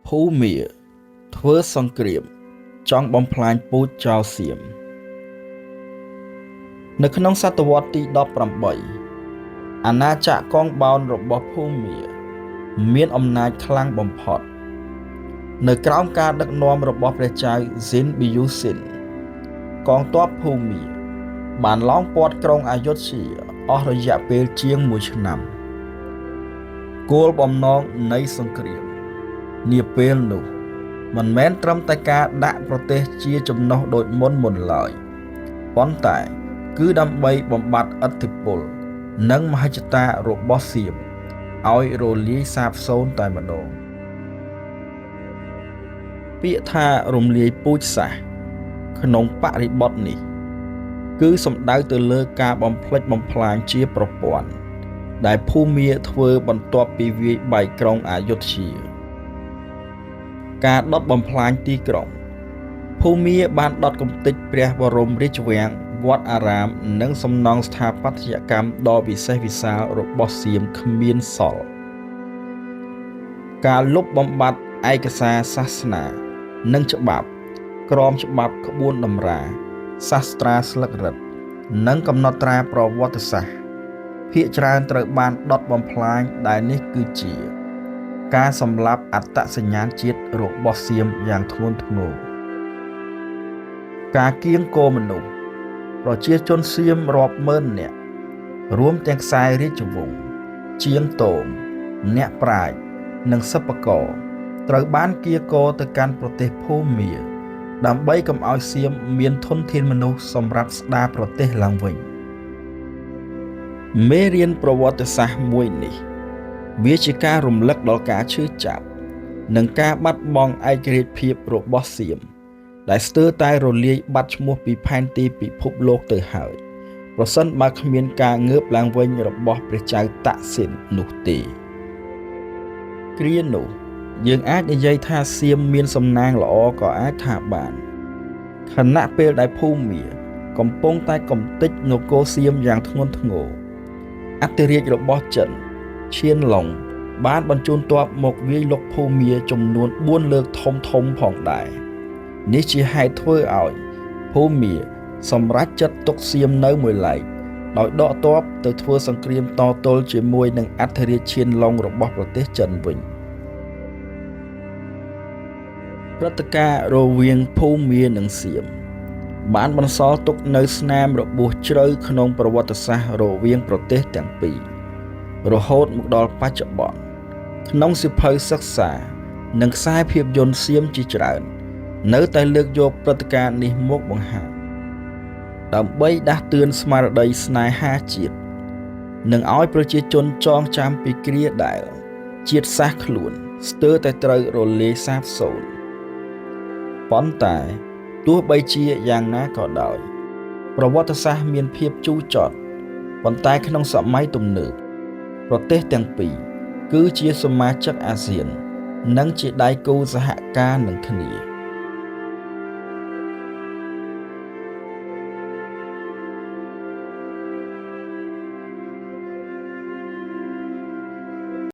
ភូមាធ្វើសង្គ្រាមចង់បំផ្លាញពូជចោលសៀមនៅក្នុងសតវត្សទី18អាណាចក្រកងបោនរបស់ភូមាមានអំណាចខ្លាំងបំផុតនៅក្រោមការដឹកនាំរបស់ព្រះចៅស៊ិនប៊ីយូស៊ិនកងទ័ពភូមាបានឡោមព័ទ្ធក្រុងអយុធ្យាអស់រយៈពេលជាង1ឆ្នាំគោលបំណងនៃសង្គ្រាមនាពេលនោះមិនមែនត្រឹមតែការដាក់ប្រទេសជាចំណុះដូចមុនឡើយប៉ុន្តែគឺដើម្បីបំបត្តិឥទ្ធិពលនិងមហិច្ឆតារបស់សៀមឲ្យរលាយសាបសូន្យតែម្ដងពាក្យថារំលាយពូជសាសន៍ក្នុងបរិបទនេះគឺសំដៅទៅលើការបំផ្លិចបំផ្លាញជាប្រព័ន្ធដែលភូមាធ្វើបន្ទាប់ពីវាយបែកក្រុងអយុធ្យាការដុតបំផ្លាញទីក្រុងភូមាបានដុតកំទេចព្រះបរមរាជវាំងវត្តអារាមនិងសំណង់ស្ថាបត្យកម្មដ៏វិសេសវិសាលរបស់សៀមគ្មានសល់ការលុបបំបាត់ឯកសារសាសនានិងច្បាប់ក្រមច្បាប់ក្បួនតម្រាសាស្ត្រាស្លឹករឹតនិងកំណត់ត្រាប្រវត្តិសាស្ត្រភាគច្រើនត្រូវបានដុតបំផ្លាញដែលនេះគឺជាការសម្លាប់អត្តសញ្ញាណជាតិរបស់សៀមយ៉ាងធ្ងន់ធ្ងរការគៀងគរមនុស្សប្រជាជនសៀមរាប់ម៉ឺននាក់រួមទាំងខ្សែរាជវង្សជាងទងអ្នកប្រាជ្ញនិងសិប្បករត្រូវបានគៀកទៅកាន់ប្រទេសភូមាដើម្បីកុំឲ្យសៀមមានធនធានមនុស្សសម្រាប់ស្ដារប្រទេសឡើងវិញមេរៀនប្រវត្តិសាស្ត្រមួយនេះវាជាការរំលឹកដល់ការឈឺចាប់និងការបាត់បង់ឯករាជ្យភាពរបស់សៀមដែលស្ទើរតែរលាយបាត់ឈ្មោះពីផែនទីពិភពលោកទៅហើយប្រសិនបើគ្មានការងើបឡើងវិញរបស់ព្រះចៅតាក់ស៊ីននោះទេគ្រានោះយើងអាចនិយាយថាសៀមមានសំណាងល្អក៏អាចថាបានខណៈពេលដែលភូមាកំពុងតែកំទេចនគរសៀមយ៉ាងធ្ងន់ធ្ងរអធិរាជរបស់ចិនឈៀនឡុងបានបញ្ជូនទ័ពមកវាយលុកភូមាចំនួន4លើកធំផងដែរនេះជាហេតុធ្វើឲ្យភូមាសម្រេចចិត្តទុកសៀមនៅមួយឡែកដោយដកទ័ពទៅធ្វើសង្គ្រាមតទល់ជាមួយនឹងអធិរាជឈៀនឡុងរបស់ប្រទេសចិនវិញព្រឹត្តិការណ៍រវាងភូមានិងសៀមបានបន្សល់ទុកនៅស្នាមរបួសជ្រៅក្នុងប្រវត្តិសាស្ត្ររវាងប្រទេសទាំងពីររហូតមកដល់បច្ចុប្បន្នក្នុងសៀវភៅសិក្សានិងខ្សែភាពយន្តសៀមជាច្រើននៅតែលើកយកព្រឹត្តិការណ៍នេះមកបង្ហាញដើម្បីដាស់តឿនស្មារតីស្នេហាជាតិនិងឲ្យប្រជាជនចងចាំពីគ្រាដែលជាតិសាសន៍ខ្លួនស្ទើរតែត្រូវរលាយសាបសូន្យប៉ុន្តែទោះបីជាយ៉ាងណាក៏ដោយប្រវត្តិសាស្ត្រមានភាពជូរចត់ប៉ុន្តែក្នុងសម័យទំនើបប្រទេសទាំងពីរគឺជាសមាជិកអាស៊ាននិងជាដៃគូសហការនឹងគ្នា